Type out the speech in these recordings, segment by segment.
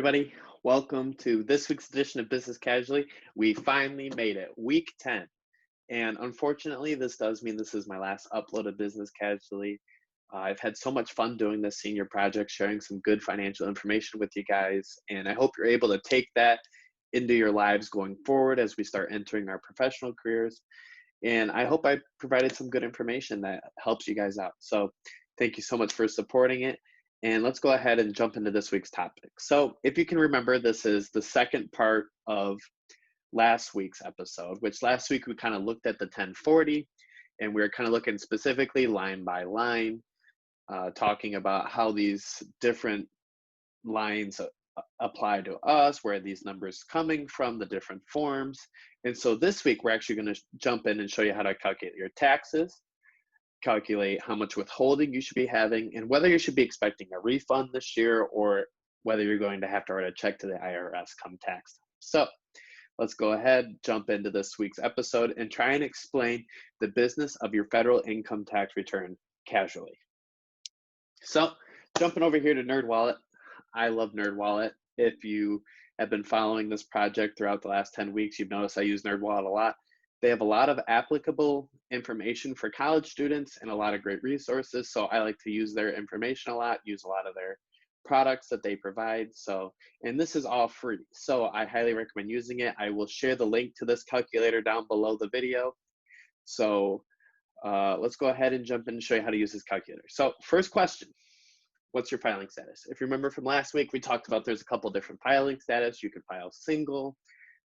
everybody. Welcome to this week's edition of Business Casually. We finally made it, week 10. And unfortunately, this does mean this is my last upload of Business Casually. I've had so much fun doing this senior project, sharing some good financial information with you guys. And I hope you're able to take that into your lives going forward as we start entering our professional careers. And I hope I provided some good information that helps you guys out. So thank you so much for supporting it. And let's go ahead and jump into this week's topic. So if you can remember, this is the second part of last week's episode, which last week we kind of looked at the 1040 and we were kind of looking specifically line by line, talking about how these different lines apply to us, where these numbers coming from, the different forms. And so this week, we're actually going to jump in and show you how to calculate your taxes, calculate how much withholding you should be having, and whether you should be expecting a refund this year or whether you're going to have to write a check to the IRS come tax time. So let's go ahead, jump into this week's episode and try and explain the business of your federal income tax return casually. So jumping over here to NerdWallet. I love NerdWallet. If you have been following this project throughout the last 10 weeks, you've noticed I use NerdWallet a lot. They have a lot of applicable information for college students and a lot of great resources. So I like to use their information a lot, use a lot of their products that they provide. So, and this is all free. So I highly recommend using it. I will share the link to this calculator down below the video. So let's go ahead and jump in and show you how to use this calculator. So first question, what's your filing status? If you remember from last week, we talked about there's a couple different filing status. You could file single,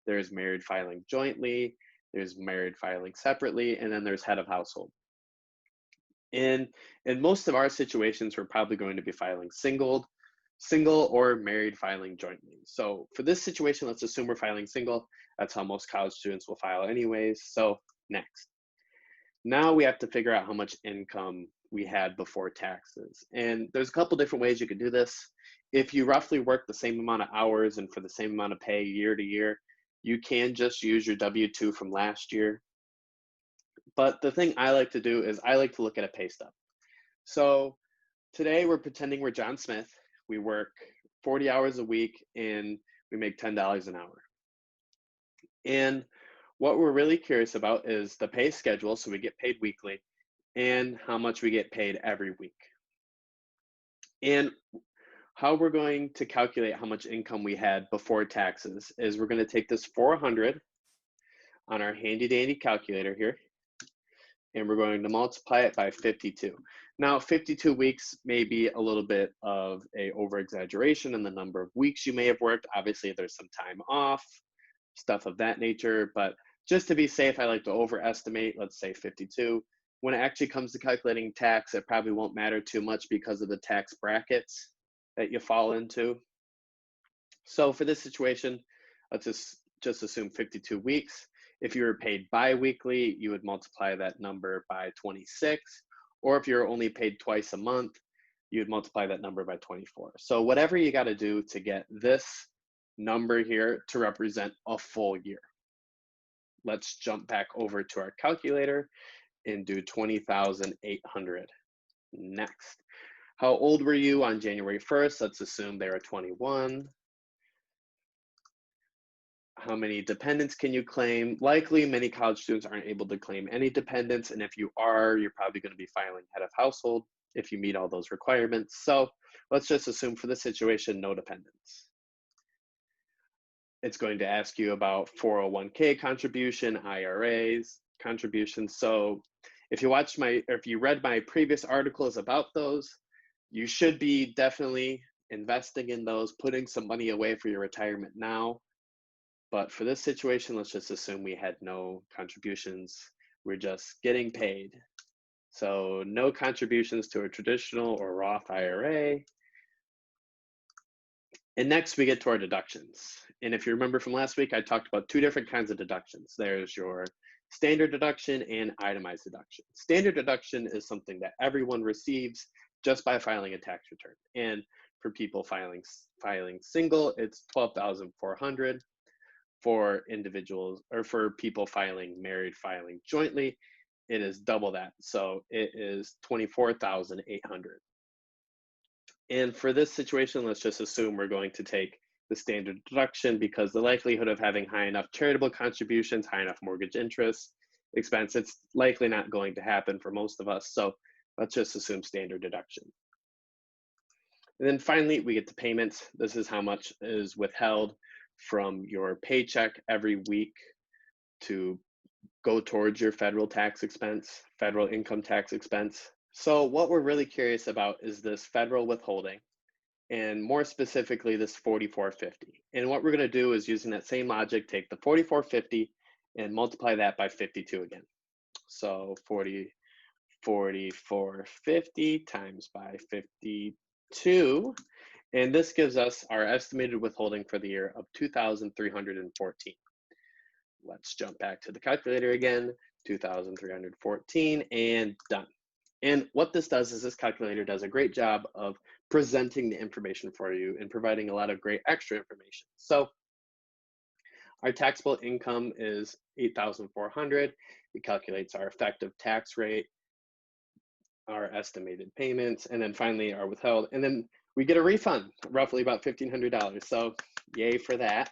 there's married filing jointly, there's married filing separately, and then there's head of household. In most of our situations, we're probably going to be filing single or married filing jointly. So for this situation, let's assume we're filing single. That's how most college students will file anyways. So next. Now we have to figure out how much income we had before taxes. And there's a couple different ways you could do this. If you roughly work the same amount of hours and for the same amount of pay year to year, you can just use your W-2 from last year. But the thing I like to do is I like to look at a pay stub. So today we're pretending we're John Smith. We work 40 hours a week and we make $10 an hour. And what we're really curious about is the pay schedule, so we get paid weekly, and how much we get paid every week. And how we're going to calculate how much income we had before taxes is we're going to take this 400 on our handy dandy calculator here, and we're going to multiply it by 52. Now, 52 weeks may be a little bit of a over-exaggeration in the number of weeks you may have worked. Obviously, there's some time off, stuff of that nature, but just to be safe, I like to overestimate, let's say 52. When it actually comes to calculating tax, it probably won't matter too much because of the tax brackets that you fall into. So for this situation, let's just assume 52 weeks. If you were paid bi-weekly, you would multiply that number by 26. Or if you're only paid twice a month, you'd multiply that number by 24. So whatever you got to do to get this number here to represent a full year. Let's jump back over to our calculator and do 20,800. Next. How old were you on January 1st? Let's assume they were 21. How many dependents can you claim? Likely, many college students aren't able to claim any dependents, and if you are, you're probably going to be filing head of household if you meet all those requirements. So let's just assume for this situation, no dependents. It's going to ask you about 401k contribution, IRAs contributions. So if you read my previous articles about those, you should be definitely investing in those, putting some money away for your retirement now. But for this situation, let's just assume we had no contributions. We're just getting paid. So no contributions to a traditional or Roth IRA. And next we get to our deductions. And if you remember from last week, I talked about two different kinds of deductions. There's your standard deduction and itemized deduction. Standard deduction is something that everyone receives just by filing a tax return. And for people filing single, it's $12,400. For individuals or for people filing married jointly, it is double that. So it is $24,800. And for this situation, let's just assume we're going to take the standard deduction because the likelihood of having high enough charitable contributions, high enough mortgage interest expense, it's likely not going to happen for most of us. So let's just assume standard deduction. And then finally, we get to payments. This is how much is withheld from your paycheck every week to go towards your federal tax expense, federal income tax expense. So what we're really curious about is this federal withholding, and more specifically, this 4450. And what we're going to do is, using that same logic, take the 4450 and multiply that by 52 again. So 4450 times by 52, and this gives us our estimated withholding for the year of 2,314. Let's jump back to the calculator again, 2,314, and done. And what this does is this calculator does a great job of presenting the information for you and providing a lot of great extra information. So our taxable income is 8,400. It calculates our effective tax rate, our estimated payments, and then finally our withheld. And then we get a refund, roughly about $1,500. So yay for that.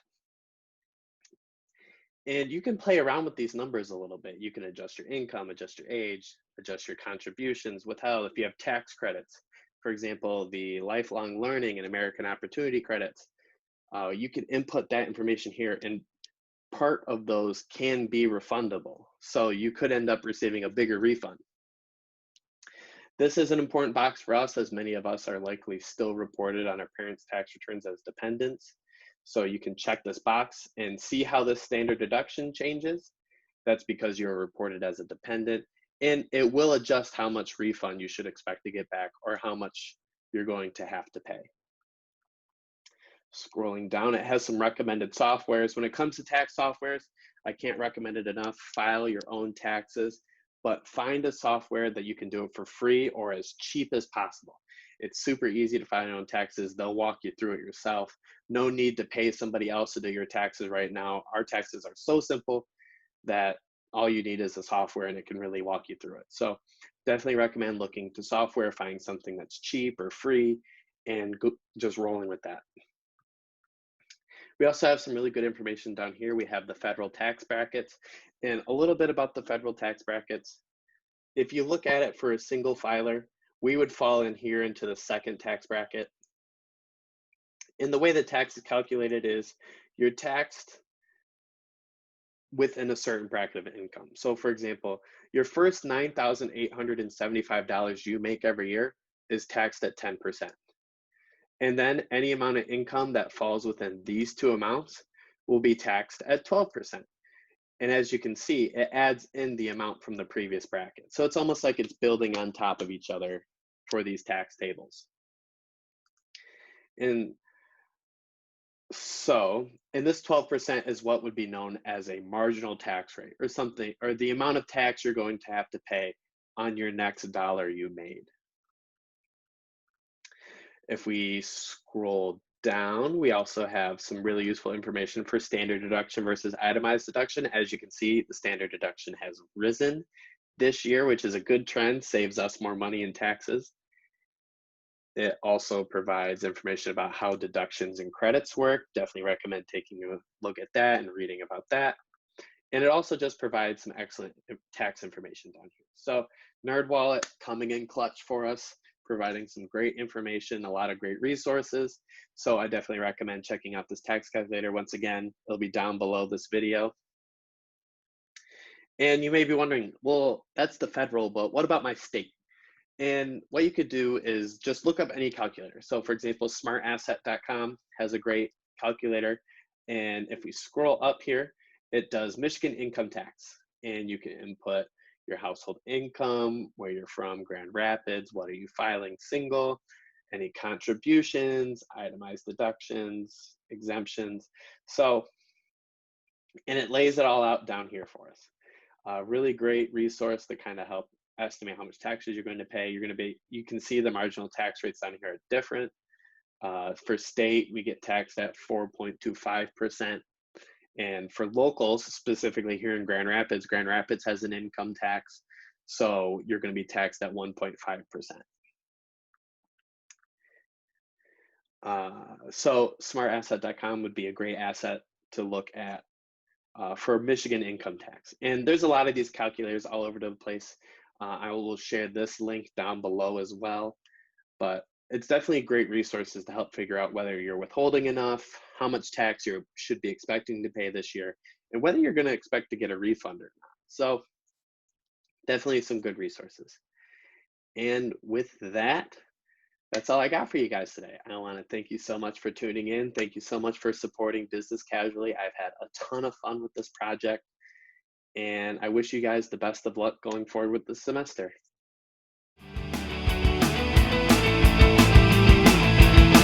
And you can play around with these numbers a little bit. You can adjust your income, adjust your age, adjust your contributions, withheld. If you have tax credits, for example, the lifelong learning and American Opportunity credits, you can input that information here, and part of those can be refundable. So you could end up receiving a bigger refund. This is an important box for us, as many of us are likely still reported on our parents' tax returns as dependents. So you can check this box and see how this standard deduction changes. That's because you're reported as a dependent, and it will adjust how much refund you should expect to get back or how much you're going to have to pay. Scrolling down, it has some recommended softwares. When it comes to tax softwares, I can't recommend it enough. File your own taxes, but find a software that you can do it for free or as cheap as possible. It's super easy to file your own taxes. They'll walk you through it yourself. No need to pay somebody else to do your taxes right now. Our taxes are so simple that all you need is a software and it can really walk you through it. So definitely recommend looking to software, finding something that's cheap or free, and just rolling with that. We also have some really good information down here. We have the federal tax brackets and a little bit about the federal tax brackets. If you look at it for a single filer, we would fall in here into the second tax bracket. And the way that tax is calculated is you're taxed within a certain bracket of income. So for example, your first $9,875 you make every year is taxed at 10%. And then any amount of income that falls within these two amounts will be taxed at 12%. And as you can see, it adds in the amount from the previous bracket. So it's almost like it's building on top of each other for these tax tables. And this 12% is what would be known as a marginal tax rate, or something, or the amount of tax you're going to have to pay on your next dollar you made. If we scroll down, we also have some really useful information for standard deduction versus itemized deduction. As you can see, the standard deduction has risen this year, which is a good trend, saves us more money in taxes. It also provides information about how deductions and credits work. Definitely recommend taking a look at that and reading about that. And it also just provides some excellent tax information down here. So NerdWallet coming in clutch for us, providing some great information, a lot of great resources. So I definitely recommend checking out this tax calculator. Once again, it'll be down below this video. And you may be wondering, well, that's the federal, but what about my state? And what you could do is just look up any calculator. So for example, smartasset.com has a great calculator. And if we scroll up here, it does Michigan income tax. And you can input your household income, where you're from, Grand Rapids, what are you filing, single, any contributions, itemized deductions, exemptions. So, and it lays it all out down here for us. A really great resource to kind of help estimate how much taxes you're going to pay. You can see the marginal tax rates down here are different. For state, we get taxed at 4.25%. And for locals, specifically here in Grand Rapids has an income tax. So you're going to be taxed at 1.5%. So smartasset.com would be a great asset to look at for Michigan income tax. And there's a lot of these calculators all over the place. I will share this link down below as well. But it's definitely great resources to help figure out whether you're withholding enough, how much tax you should be expecting to pay this year, and whether you're going to expect to get a refund or not. So definitely some good resources. And with that, that's all I got for you guys today. I want to thank you so much for tuning in. Thank you so much for supporting Business Casually. I've had a ton of fun with this project, and I wish you guys the best of luck going forward with the semester.